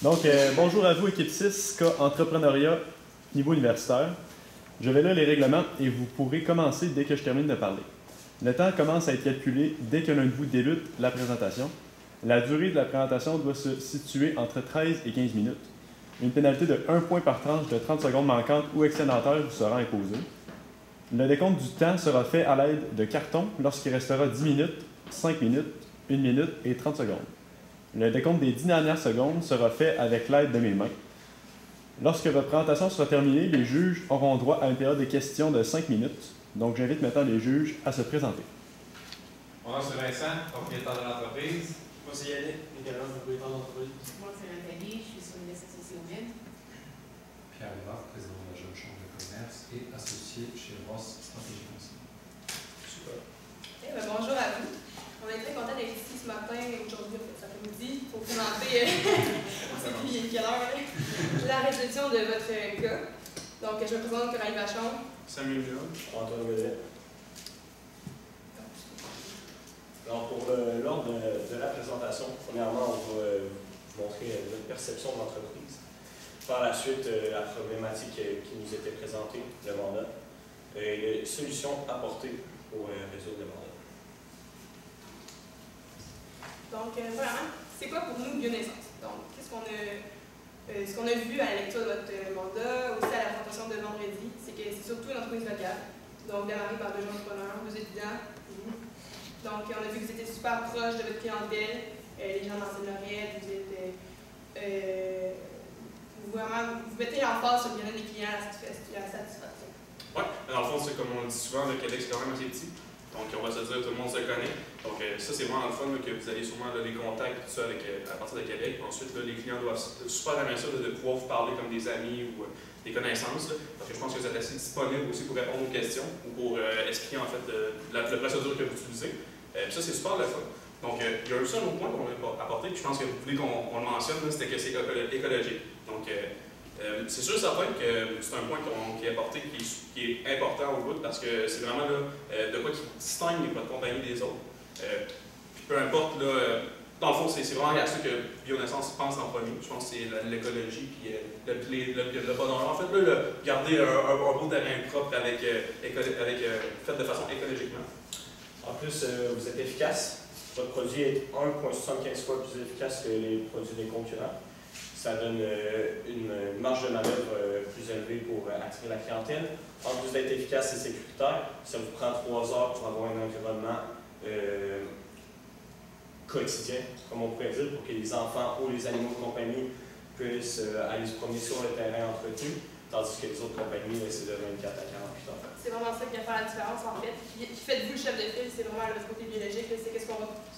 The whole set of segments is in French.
Donc, bonjour à vous, équipe 6, cas entrepreneuriat niveau universitaire. Je vais lire les règlements et vous pourrez commencer dès que je termine de parler. Le temps commence à être calculé dès que l'un de vous débute la présentation. La durée de la présentation doit se situer entre 13 et 15 minutes. Une pénalité de 1 point par tranche de 30 secondes manquantes ou excédentaires vous sera imposée. Le décompte du temps sera fait à l'aide de cartons lorsqu'il restera 10 minutes, 5 minutes, 1 minute et 30 secondes. Le décompte des 10 dernières secondes sera fait avec l'aide de mes mains. Lorsque votre présentation sera terminée, les juges auront droit à une période de questions de 5 minutes. Donc, j'invite maintenant les juges à se présenter. Mon nom c'est Vincent, propriétaire de l'entreprise. Moi c'est Yannick, également propriétaire d'entreprise. Moi, c'est Nathalie, je suis sur une associée au MID. Pierre Lévard, président de la Jeune Chambre de commerce et associé chez Ross Stratégie Conseil. Super. Bonjour à vous. On est très content d'être ici ce matin, aujourd'hui, cet après-midi, pour présenter depuis quelle heure, la résolution de votre cas. Donc, je me présente Coralie Vachon. Samuel Léon. Antoine Godet. Alors, pour l'ordre de la présentation, premièrement, on va vous montrer notre perception de l'entreprise. Par la suite, la problématique qui nous était présentée, le mandat, et les solutions apportées pour résoudre le mandat. Donc, vraiment, c'est quoi pour nous Bionaissance? Donc, qu'est-ce qu'on a vu à la lecture de votre mandat, aussi à la présentation de vendredi, c'est que c'est surtout une entreprise locale, donc démarrée par deux entrepreneurs, deux étudiants. Donc, on a vu que vous étiez super proche de votre clientèle, les gens dans Lorette, vous êtes vous mettez l'emphase sur le bien-être des clients, la satisfaction. Oui, dans le fond, c'est comme on le dit souvent, le Québec c'est quand même assez petit. Donc, on va se dire, tout le monde se connaît. Donc, ça, c'est vraiment le fun là, que vous allez sûrement là, les contacts tout ça avec, à partir de Québec. Ensuite, là, les clients doivent super aimer ça de pouvoir vous parler comme des amis ou des connaissances. Là, parce que je pense que vous êtes assez disponible aussi pour répondre aux questions ou pour expliquer en fait la procédure que vous utilisez. Ça, c'est super le fun. Donc, il y a aussi un autre point qu'on va apporter, puis je pense que vous voulez qu'on le mentionne, c'était que c'est écologique. Donc, c'est sûr et certain que c'est un point qui est apporté, qui est important au bout, parce que c'est vraiment là, de quoi qui distingue votre compagnie des autres. Puis peu importe, là, dans le fond, c'est vraiment là-dessus que Bionaissance pense en premier. Je pense que c'est l'écologie, puis le bonheur. En fait, là, garder un beau terrain propre avec fait de façon écologiquement. En plus, vous êtes efficace. Votre produit est 1,75 fois plus efficace que les produits des concurrents. Ça donne une marge de manœuvre plus élevée pour attirer la clientèle. En plus d'être efficace et sécuritaire, ça vous prend 3 heures pour avoir un environnement quotidien, comme on pourrait dire, pour que les enfants ou les animaux de compagnie puissent aller se promener sur le terrain entretenu, tandis que les autres compagnies, c'est de 24 à 48 heures. C'est vraiment ça qui va faire la différence en fait. Qui fait de vous le chef de file, c'est vraiment le côté biologique, c'est ce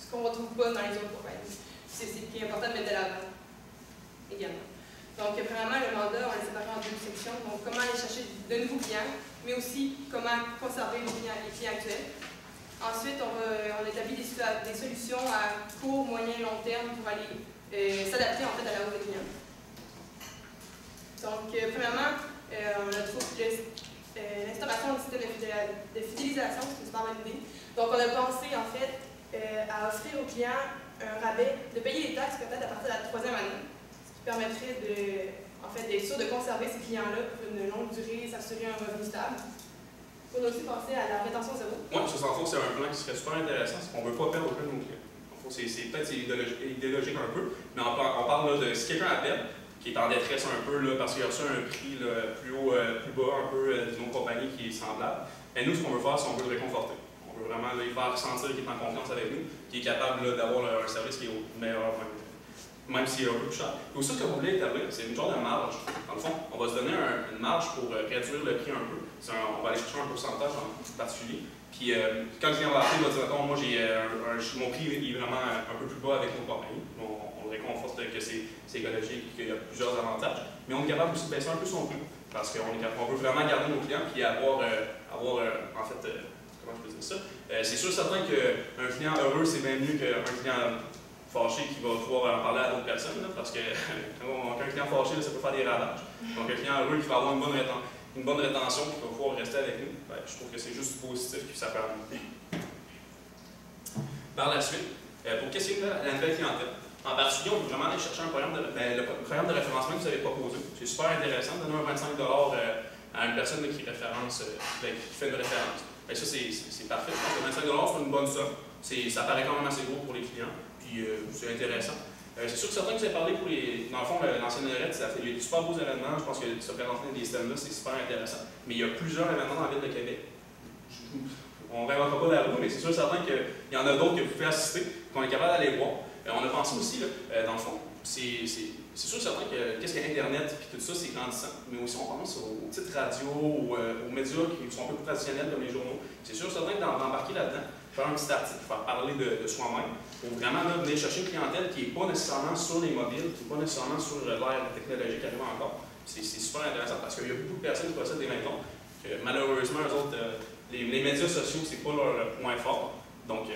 qu'on retrouve pas dans les autres compagnies. C'est ce qui est important de mettre de l'avant également. Donc, premièrement, le mandat, on l'a séparé en deux sections. Donc, comment aller chercher de nouveaux clients, mais aussi comment conserver les clients actuels. Ensuite, on établit des solutions à court, moyen et long terme pour aller s'adapter en fait à la hausse des clients. Donc, premièrement, on a trouvé l'instauration du système de fidélisation, c'est une super bonne idée. Donc, on a pensé en fait à offrir aux clients un rabais, de payer les taxes peut-être à partir de la 3e année, ce qui permettrait d'être sûr de conserver ces clients-là pour une longue durée, s'assurer un revenu stable. On a aussi pensé à la rétention zéro. Oui, ça, en fond, c'est un plan qui serait super intéressant, parce qu'on ne veut pas perdre aucun de nos clients. Peut-être idéologique un peu, mais on parle là, de si quelqu'un appelle, qui est en détresse un peu là, parce qu'il a reçu un prix là, plus bas un peu d'une autre compagnie qui est semblable. Et nous, ce qu'on veut faire, c'est qu'on veut le réconforter. On veut vraiment là, lui faire sentir qu'il est en confiance avec nous, qu'il est capable d'avoir un service qui est au meilleur, même s'il est un peu plus cher. Et aussi, ce qu'on voulait établir, c'est une genre de marge. Dans le fond, on va se donner une marge pour réduire le prix un peu. On va aller chercher un pourcentage en particulier. Puis quand le client va appeler, il va dire attends, moi mon prix est vraiment un peu plus bas avec nos compagnies. On le réconforte que c'est écologique et qu'il y a plusieurs avantages. Mais on est capable aussi de baisser un peu son prix. Parce qu'on veut vraiment garder nos clients et avoir en fait, comment je peux dire ça? C'est sûr certain qu'un client heureux, c'est bien mieux qu'un client fâché qui va pouvoir en parler à d'autres personnes, là, parce qu'un client fâché, là, ça peut faire des ravages. Donc un client heureux qui va avoir une bonne rétention, qui va pouvoir rester avec nous, ben, je trouve que c'est juste positif que ça permet. Par la suite, pour questionner la nouvelle clientèle, En particulier, on peut vraiment aller chercher le programme de référencement que vous avez proposé. C'est super intéressant, donner un 25 à une personne qui référence, qui fait une référence. Ben, ça, c'est parfait. Je pense que 25 c'est une bonne somme. Ça paraît quand même assez gros pour les clients, puis c'est intéressant. C'est sûr que certains que vous avez parlé pour les. Dans le fond, l'ancienne Lorette, ça fait des super beaux événements. Je pense que se présenter dans des stands-là, c'est super intéressant. Mais il y a plusieurs événements dans la ville de Québec. On ne réinventera pas la roue, mais c'est sûr certain qu'il y en a d'autres que vous pouvez assister, qu'on est capable d'aller voir. On a pensé aussi, là, dans le fond, c'est sûr certain que qu'est-ce que Internet et tout ça, c'est grandissant. Mais aussi, on pense aux petites radios, aux médias qui sont un peu plus traditionnels comme les journaux. C'est sûr certain que d'embarquer là-dedans, faire un petit article, faire parler de soi-même, pour vraiment là, venir chercher une clientèle qui n'est pas nécessairement sur les mobiles, qui n'est pas nécessairement sur l'ère technologique qui arrive encore. C'est super intéressant parce qu'il y a beaucoup de personnes qui possèdent des maisons, que malheureusement, eux autres, les médias sociaux, c'est pas leur point fort. Donc,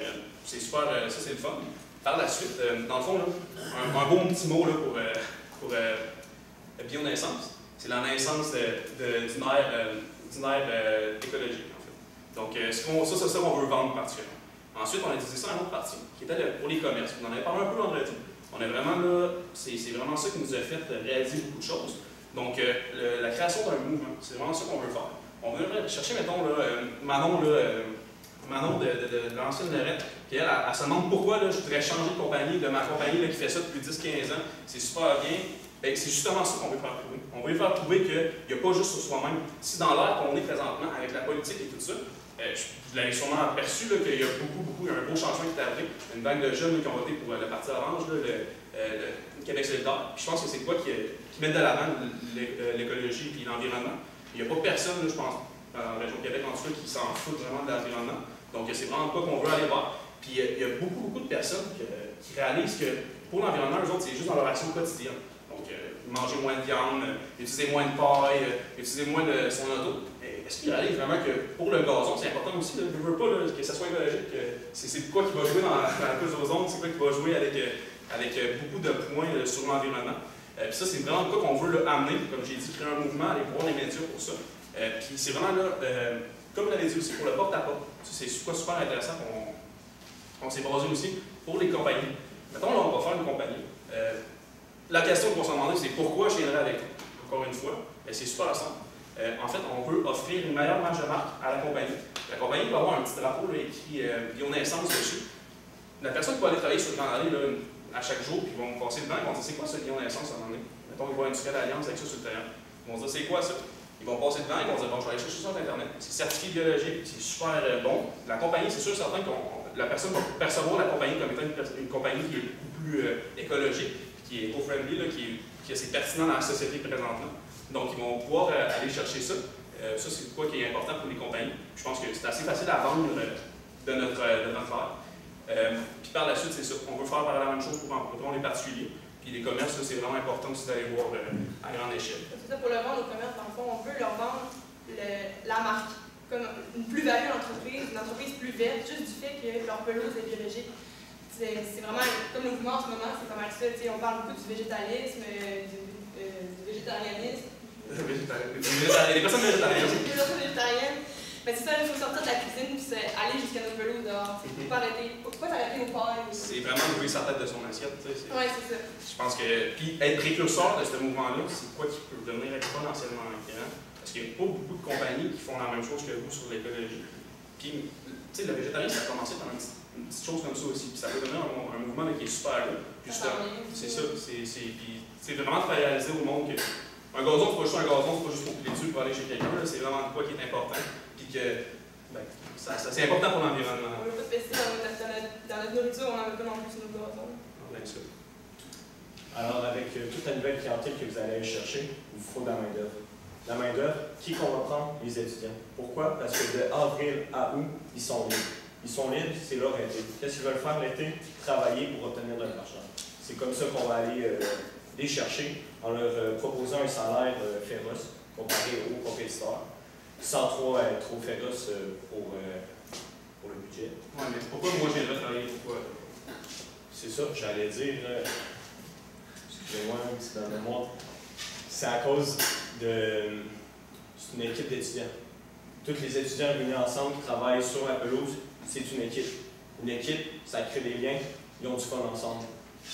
c'est super, ça c'est le fun. Par la suite, dans le fond, là, un bon petit mot là, pour bionaissance, c'est la naissance d'une ère écologique, en fait. Donc, c'est ça qu'on veut vendre particulièrement. Ensuite, on a utilisé ça à une autre partie, qui était pour les commerces. Vous en avez parlé un peu vendredi. On est vraiment là, c'est vraiment ça qui nous a fait réaliser beaucoup de choses. Donc, la création d'un mouvement, c'est vraiment ça qu'on veut faire. On veut chercher, mettons, là, Manon de l'ancienne Lorette, puis elle se demande pourquoi là, je voudrais changer de compagnie, de ma compagnie là, qui fait ça depuis 10-15 ans, c'est super bien. Ben, c'est justement ça qu'on veut faire prouver. On veut faire prouver qu'il n'y a pas juste sur soi-même. Si dans l'ère qu'on est présentement, avec la politique et tout ça, vous l'avez sûrement aperçu qu'il y a un beau changement qui est arrivé. Une vague de jeunes qui ont voté pour le Parti orange, là, le Québec solidaire. Puis je pense que c'est quoi qui met de l'avant l'écologie et l'environnement. Il n'y a pas personne, là, je pense, dans la région de Québec en tout cas, qui s'en fout vraiment de l'environnement. Donc c'est vraiment quoi qu'on veut aller voir. Puis il y a beaucoup de personnes qui réalisent que pour l'environnement, eux autres, c'est juste dans leur action quotidienne. Donc manger moins de viande, utiliser moins de paille, utiliser moins de son auto. Est-ce qu'ils réalisent vraiment que pour le gazon, c'est important aussi, je ne veux pas là, que ça soit écologique, c'est quoi qui va jouer dans la couche d'ozone, c'est quoi qui va jouer avec beaucoup de points sur l'environnement. Puis ça, c'est vraiment quoi qu'on veut là, amener, comme j'ai dit, créer un mouvement, aller voir les médias pour ça. Puis c'est vraiment là, comme vous l'avez dit aussi, pour le porte-à-porte. C'est super intéressant qu'on s'est basé aussi pour les compagnies. Mettons, là, on va faire une compagnie. La question qu'on s'en demandait, c'est pourquoi je viendrai avec vous? Encore une fois, c'est super simple. En fait, on veut offrir une meilleure marge de marque à la compagnie. La compagnie va avoir un petit drapeau là, écrit bionaissance dessus. La personne qui va aller travailler sur le Grand Allée là, à chaque jour, puis ils vont me passer devant, ils vont dire c'est quoi ce bionaissance à un moment donné? Mettons, ils voient une Industrielle Alliance avec ça sur le terrain. Ils vont dire c'est quoi ça? Ils vont passer devant, ils vont dire bon, je vais aller chercher ça sur Internet. C'est certifié biologique, c'est super bon. La compagnie, c'est sûr certain que la personne va percevoir la compagnie comme étant une compagnie qui est beaucoup plus écologique, qui est eco-friendly, qui est assez pertinent dans la société présentement. Donc, ils vont pouvoir aller chercher ça. Ça, c'est quoi qui est important pour les compagnies. Je pense que c'est assez facile à vendre de notre art. Puis par la suite, c'est ça. On veut faire la même chose pour les particuliers. Puis les commerces, c'est vraiment important aussi d'aller voir à grande échelle. C'est ça, pour le vendre aux commerces, dans le fond, on veut leur vendre la marque comme une plus-value d'entreprise, une entreprise plus verte, juste du fait que leur pelouse est biologique. C'est vraiment, comme le mouvement en ce moment, c'est pas mal ça. On parle beaucoup du végétalisme, du végétarianisme. Les personnes végétariennes. Les personnes végétariennes. Mais c'est ça, il faut sortir de la cuisine et aller jusqu'à notre pelouse dehors. Pourquoi t'arrêter au pailles? C'est vraiment lever sa tête de son assiette. Oui, c'est ça. Je pense que. Puis être précurseur de ce mouvement-là, c'est quoi qui peut devenir exponentiellement grand. Parce qu'il n'y a pas beaucoup de compagnies qui font la même chose que vous sur l'écologie. Puis, tu sais, le végétarisme, ça a commencé par une petite chose comme ça aussi. Puis ça peut devenir un mouvement qui est super gros. C'est ça. C'est vraiment de faire réaliser au monde que. Un gazon, c'est pas juste un gazon, c'est pas juste pour piler dessus pour aller chez quelqu'un, c'est vraiment quoi qui est important. Puis que c'est important pour l'environnement. On ne veut pas se pester dans notre nourriture, on n'en veut pas non plus sur nos gazons. Bien sûr. Alors, avec toute la nouvelle clientèle que vous allez aller chercher, il vous faut de la main-d'œuvre. La main-d'œuvre, qui qu'on va prendre? Les étudiants. Pourquoi? Parce que de avril à août, ils sont libres. Ils sont libres, c'est leur été. Qu'est-ce qu'ils veulent faire l'été? Travailler pour obtenir de l'argent. C'est comme ça qu'on va aller les chercher en leur proposant un salaire féroce comparé aux compétiteurs, sans trop être trop féroce pour le budget. Oui, mais pourquoi moi je viendrais travailler? Pourquoi? C'est ça, j'allais dire. Excusez-moi, c'est dans le mémoire. C'est à cause de. C'est une équipe d'étudiants. Tous les étudiants réunis ensemble qui travaillent sur la pelouse, c'est une équipe. Une équipe, ça crée des liens, ils ont du fun ensemble.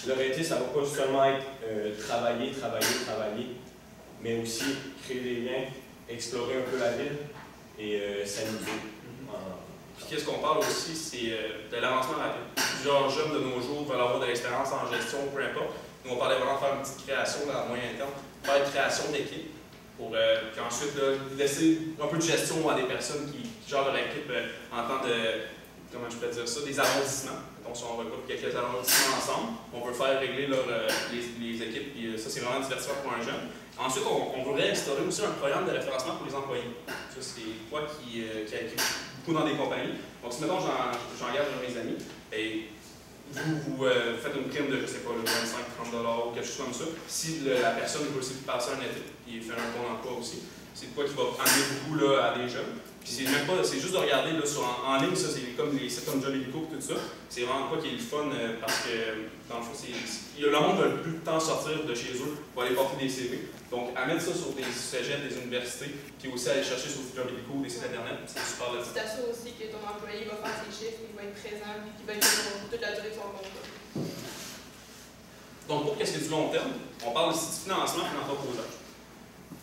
L'orienté, ça ne va pas seulement être travailler, mais aussi créer des liens, explorer un peu la ville et s'amuser. Puis qu'est-ce qu'on parle aussi, c'est de l'avancement rapide. Plusieurs jeunes de nos jours veulent avoir de l'expérience en gestion, peu importe. Nous, on parlait vraiment de faire une petite création dans le moyen terme, faire une création d'équipe, puis ensuite laisser un peu de gestion à des personnes qui gèrent leur équipe en temps de, comment je peux dire ça, des arrondissements. Donc, si on regroupe quelques arrondissements ensemble, on peut faire régler les équipes, puis ça, c'est vraiment divertissant pour un jeune. Ensuite, on voudrait instaurer aussi un programme de référencement pour les employés. Ça, c'est quoi qui beaucoup dans des compagnies. Donc, si mettons, j'engage un de mes amis, et vous faites une prime de, je sais pas, 25-30$ ou quelque chose comme ça. Si la personne veut aussi passer un été et faire un bon emploi aussi, c'est quoi qui va amener beaucoup là, à des jeunes. Puis c'est même pas, c'est juste de regarder là, en ligne, ça c'est comme les sites comme Job Illico et tout ça. C'est vraiment quoi qui est le fun parce que dans le fond, le monde veut plus de temps sortir de chez eux pour aller porter des CV. Donc à mettre ça sur des cégeps, des universités, puis aussi aller chercher sur Job Illico ou des sites internet, c'est super le fun. Tu t'assures aussi que ton employé va faire ses chiffres, il va être présent, puis qu'il va être là pour toute la durée de son contrat. Donc pour qu'est-ce que du long terme, on parle aussi du financement et l'entreposage.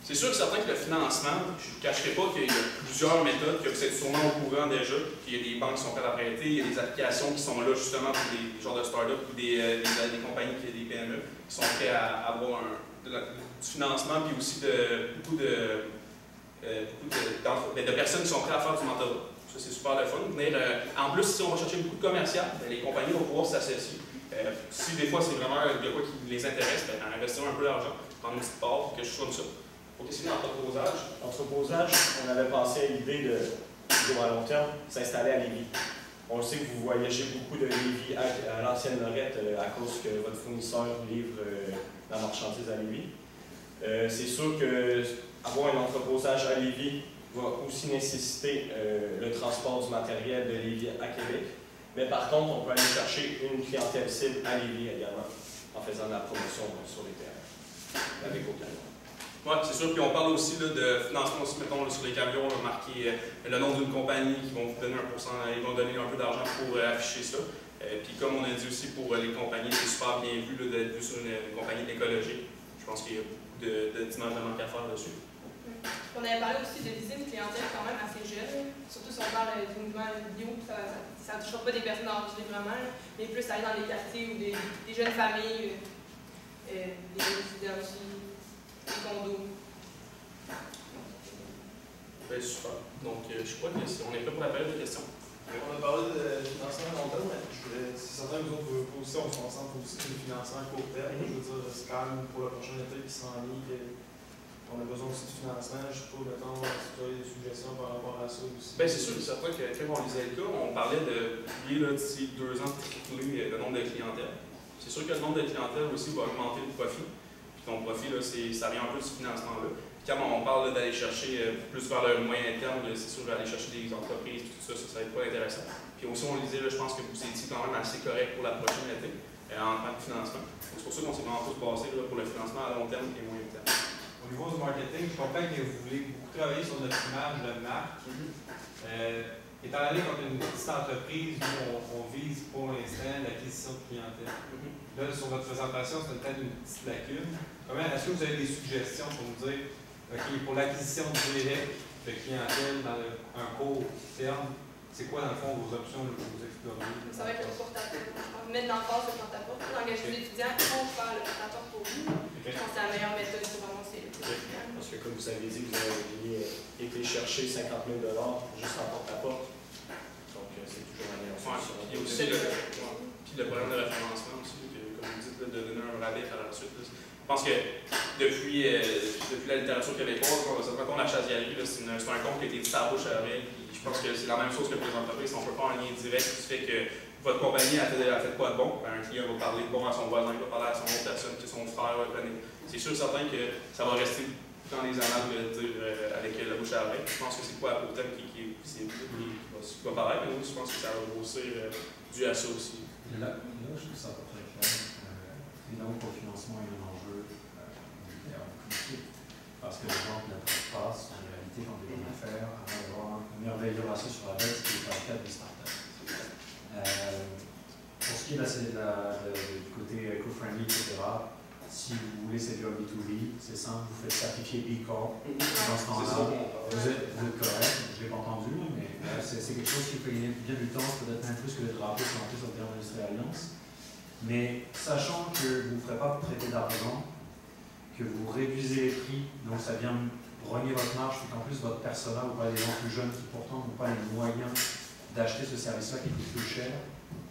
C'est sûr que certain que le financement, je ne cacherai pas qu'il y a plusieurs méthodes, que vous êtes sûrement au courant déjà, qu'il y a des banques qui sont prêtes à prêter, il y a des applications qui sont là justement pour des genres de start-up ou des compagnies, des PME, qui sont prêts à avoir du financement, puis aussi beaucoup de personnes qui sont prêtes à faire du mentorat. Ça, c'est super le fun. En plus, si on va chercher beaucoup de commercial, les compagnies vont pouvoir s'associer. Si des fois, c'est vraiment de quoi qui les intéresse, investir un peu d'argent, prendre une petite part, quelque chose comme ça. Pour question d'entreposage. L'entreposage, on avait pensé à l'idée de, à long terme, s'installer à Lévis. On le sait que vous voyagez beaucoup de Lévis à l'ancienne Lorette à cause que votre fournisseur livre la marchandise à Lévis. C'est sûr qu'avoir un entreposage à Lévis va aussi nécessiter le transport du matériel de Lévis à Québec. Mais par contre, on peut aller chercher une clientèle cible à Lévis également, en faisant de la promotion sur les terrains, avec aucun. Oui, c'est sûr. Puis on parle aussi là, de financement aussi, mettons, là, sur les camions, on va marquer le nom d'une compagnie qui vont vous donner 1%, ils vont donner un peu d'argent pour afficher ça. Puis comme on a dit aussi pour les compagnies, c'est super bien vu d'être vu sur une compagnie écologique. Je pense qu'il y a beaucoup d'images de manque à faire dessus. On avait parlé aussi de viser une clientèle quand même assez jeune, surtout si on parle du mouvement bio, ça ne touchera pas des personnes âgées vraiment, mais plus aller dans les quartiers ou des jeunes familles, des étudiants aussi. Condos. Ben, super. Donc, je crois qu'on est prêt pour la période de questions. On a parlé de financement à long terme, mais c'est certain que nous autres aussi, on se concentre aussi sur le financement à court terme. Je veux dire, c'est quand même pour le prochain été qui s'enligne, on a besoin aussi de financement. Je sais pas, mettons, si tu as des suggestions par rapport à ça aussi. Ben, c'est sûr que certain que quand on lisait le cas, on parlait de publier d'ici 2 ans de tripler le nombre de clientèle. C'est sûr que le nombre de clientèle aussi va augmenter le profit. Ton profit, là, ça vient un peu de ce financement-là. Quand on parle d'aller chercher plus vers le moyen terme, c'est sûr d'aller chercher des entreprises, tout ça va être pas intéressant. Puis aussi, on le disait, là, je pense que vous étiez quand même assez correct pour la prochaine été en tant que financement. C'est pour ça qu'on s'est vraiment tous basé pour le financement à long terme et moyen terme. Au niveau du marketing, je comprends que vous voulez beaucoup travailler sur notre image de marque. Étant donné qu'on est une petite entreprise, on vise pour l'instant l'acquisition de clientèle. Là, sur votre présentation, c'est peut-être une petite lacune. Est-ce que vous avez des suggestions pour nous dire, OK, pour l'acquisition directe de clientèle dans un court terme, c'est quoi dans le fond vos options que vous explorez? Ça va être le porte-à-porte. Mettre dans le phase de porte-à-porte. Engager des étudiants pour faire le porte-à-porte pour vous. Je pense que c'est la meilleure méthode pour avancer le client. Parce que comme vous avez dit, vous avez été chercher 50 000 $ juste en porte-à-porte. Donc c'est toujours la meilleure solution. Il y a aussi le programme de référencement aussi, comme vous dites, de donner un rabais à la suite. Je pense que depuis la littérature québécoise, quand on la chasialerie, c'est un compte qui a été dit à la bouche à l'oreille. Je pense que c'est la même chose que pour les entreprises. On ne peut pas en lien direct qui fait que votre compagnie a fait quoi de bon. Un client va parler de bon à son voisin, il va parler à son autre personne, que son frère va connaître. C'est sûr et certain que ça va rester dans les annales de dire avec la bouche à l'oreille. Je pense que c'est quoi à court terme qui va paraître, mais oui, je pense que ça va grossir dû à ça aussi. Là, je trouve ça pas très clair. Évidemment, pour le financement, il y a un enjeu compliqué. Parce que, par exemple, la passe, en réalité, quand on est en affaires, avant d'avoir une meilleure valorisation sur la baisse, ce qui n'est pas le cas des startups. Pour ce qui qui est du côté eco-friendly, etc., si vous voulez, c'est du B2B, c'est simple, vous faites certifier B Corp. Dans ce temps-là, vous êtes correct, je ne l'ai pas entendu, mais c'est quelque chose qui peut gagner bien du temps, peut-être même plus que d'être rappelé sur le terme d'Industrie Alliance. Mais sachant que vous ne ferez pas prêter d'argent, que vous réduisez les prix, donc ça vient rogner votre marge, et qu'en plus votre persona, vous parlez des gens plus jeunes qui pourtant n'ont pas les moyens d'acheter ce service-là qui coûte plus cher,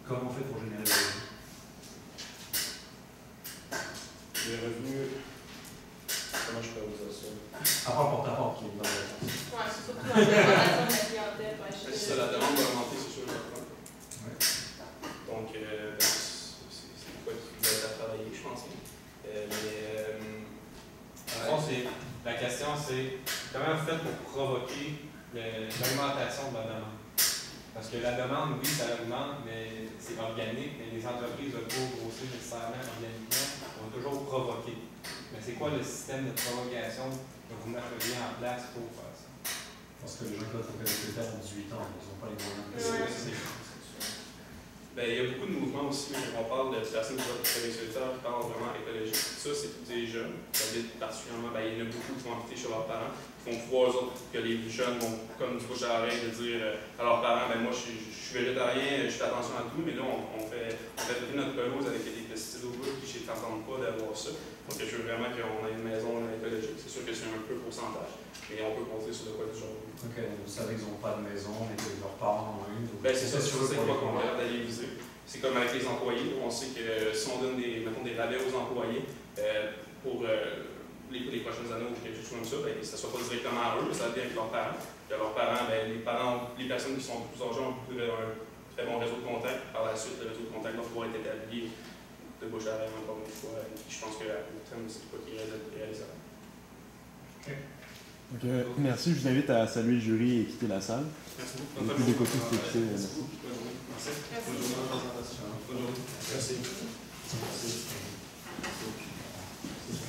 comment on fait pour générer des revenus? Les revenus, comment je peux vous dire ça? À part porte-à-porte qui est dans la réponse. Ouais, c'est surtout dans l'augmentation de la clientèle. C'est ça, la demande va augmenter, c'est sûr. Ouais. Donc, c'est quoi qui vous aide à travailler, je pense. La question, c'est comment vous faites pour provoquer l'augmentation de la demande? Parce que la demande, oui, ça augmente, mais c'est organique, mais les entreprises ne vont pas grossir nécessairement organiquement, on va toujours provoquer. Mais c'est quoi le système de provocation que vous mettriez en place pour faire ça? Parce que les gens qui doivent trouver les critères ont 18 ans, ils n'ont pas les moyens. Ben, il y a beaucoup de mouvements aussi, mais on parle de personnes qui parlent vraiment écologique. Ça, c'est tous des jeunes qui habitent particulièrement. Ben, il y en a beaucoup qui vont habiter chez leurs parents, qui font pouvoir eux autres que les jeunes vont, comme du bouche à oreille, de dire à leurs parents, ben moi je suis végétarien, je fais attention à tout, mais là on fait traiter notre pelouse avec des pesticides au bout, puis je ne t'entends pas d'avoir ça. Donc je veux vraiment qu'on ait une maison écologique. C'est sûr que c'est un peu pourcentage, mais on peut compter sur de quoi du genre. Ok, vous savez qu'ils n'ont pas de maison, mais que leurs parents en ont une. Ben, c'est ça, c'est quoi qu'on regarde d'aller viser. C'est comme avec les employés. On sait que si on donne des rabais aux employés pour les prochaines années ou quelque chose comme ça, ben, que ça ne soit pas directement à eux, mais ça va bien avec leurs parents. Puis leurs parents, ben, les personnes qui sont plus âgées ont un très bon réseau de contact. Par la suite, le réseau de contact va pouvoir être établi de bouche à oreille encore une fois. Et je pense qu'à court terme, c'est quoi qui est réalisable. Donc, merci, je vous invite à saluer le jury et quitter la salle. Merci beaucoup. Merci. Merci. Bonne journée. Merci. Bonne journée.